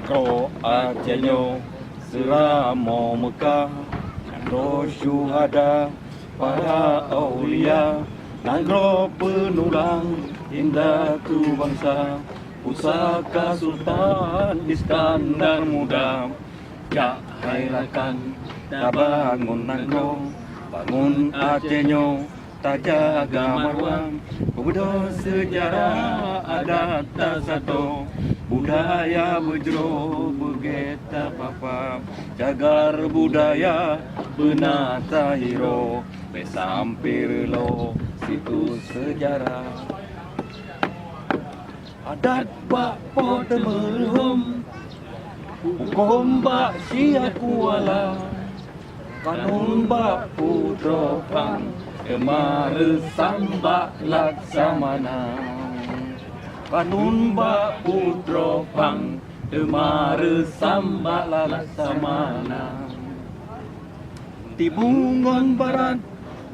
Kro Acehnya Selama Mekah Nangro syuhada para aulia, nangro penulang indah tu bangsa, pusaka Sultan Iskandar Muda. Jak hairakan dah bangun nangro, bangun Acehnya tak jaga marwah, pemuda sejarah adat tak satu, budaya berjero bergeta papa, jagar budaya benata hero, besampir lo situs sejarah. Adat bak pot merhum, hukum bak sia kuala, kanun bak putra pang, Emare sambak laksamana. Kanun bak putra pang, Emare sambak laksamana. Tibungon barat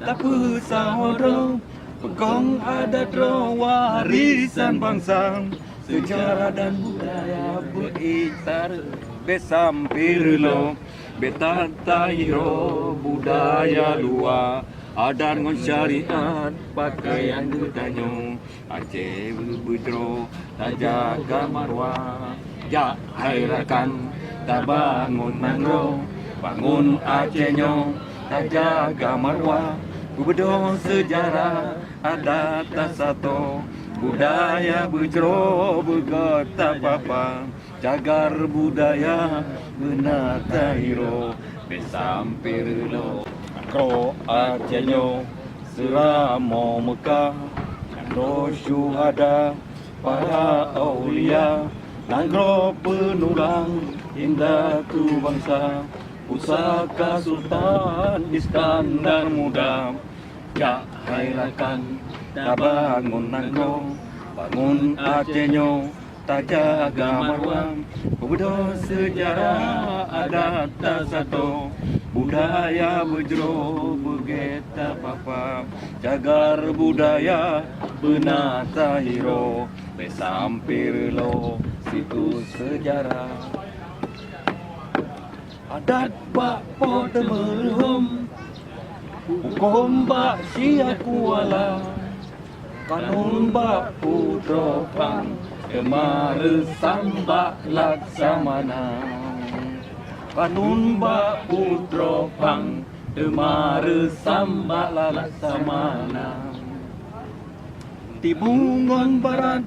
tak pesahara, pegong adat warisan bangsa, sejarah dan budaya beritar besampir lo, betata hero budaya luar. Adat ngon syariat pakaian gedanyo, Aceh berbujro tak jaga marwah. Jak hairakan tak bangun nangro, bangun Acehnya tak jaga marwah. Kubedo sejarah adat tak satu, budaya berjero bergota papa, jagar budaya benata hero besampir lo. Kro Acehnya selama Mekah, nangro syuhada para aulia, nangro penulang indah tu bangsa, pusaka Sultan Iskandar Muda. Jak hairakan dah bangun nangro, bangun Acehnya tak jaga marwah, pemuda sejarah adat tak satu, budaya berjero bergeta papa, jagar budaya benata hero, besampir lo situs sejarah. Adat bak pot merhum, hukum bak sia kuala, kanun bak putra pang, Emare sambak laksamana. Kanun bak putra pang, Emare sambak laksamana. Tibungon barat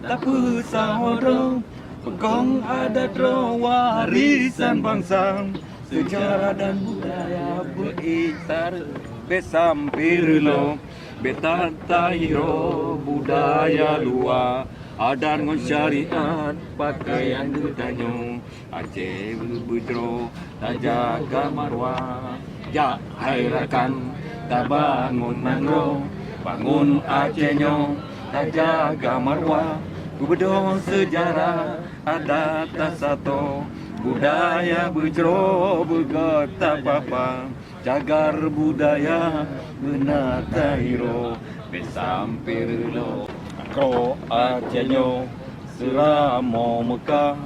tak pesahara, pegong adat warisan bangsa, sejarah dan budaya beritar besampir lo, betata hero budaya luar. Adat ngon syariat pakaian gedanyo, Aceh berbujro tak jaga marwah. Jak hairakan tak bangun nangro, bangun Acehnya tak jaga marwah. Kubedo sejarah adat tak satu, budaya berjero bergota papa, jagar budaya benata hero besampir lo. Kro Acehnya selama Mekah,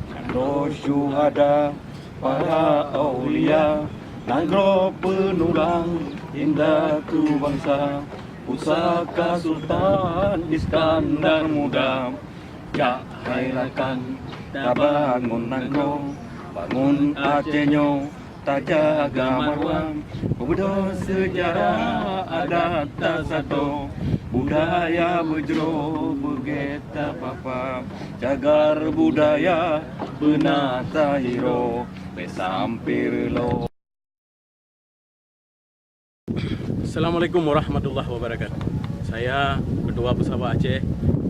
nangro syuhada para aulia, nangro penulang indah tu bangsa, pusaka Sultan Iskandar Muda. Jak hairakan dah bangun nangro, bangun Acehnya tak jaga marwah, pemuda sejarah adat tak satu, budaya berjero bergeta papa, jagar budaya benata hero besampir lo. Assalamualaikum warahmatullahi wabarakatuh. Saya Ketua Pusaka Aceh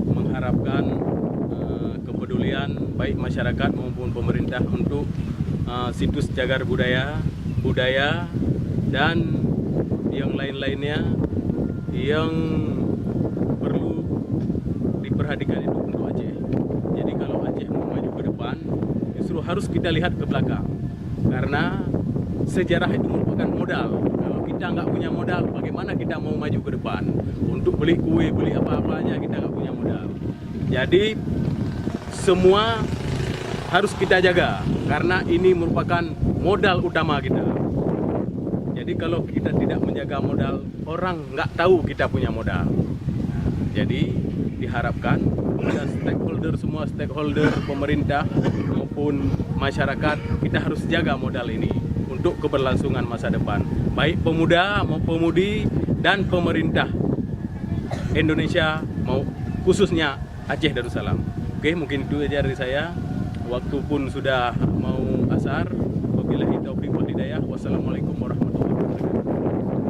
mengharapkan kepedulian baik masyarakat maupun pemerintah untuk situs jagar budaya dan yang lain-lainnya yang perlu diperhatikan itu untuk Aceh. Jadi kalau Aceh mau maju ke depan, justru harus kita lihat ke belakang, karena sejarah itu merupakan modal. Kalau kita nggak punya modal, bagaimana kita mau maju ke depan? Untuk beli kue, beli apa-apa aja kita nggak punya modal. Jadi semua harus kita jaga karena ini merupakan modal utama kita. Jadi kalau kita tidak menjaga modal, orang nggak tahu kita punya modal. Jadi diharapkan dan semua stakeholder pemerintah maupun masyarakat, kita harus jaga modal ini untuk keberlangsungan masa depan, baik pemuda maupun pemudi dan pemerintah Indonesia, mau khususnya Aceh Darussalam. Oke, mungkin itu aja dari saya. Waktu pun sudah mau asar. Wabillahi taufiq wal hidayah. Wassalamualaikum warahmatullahi wabarakatuh.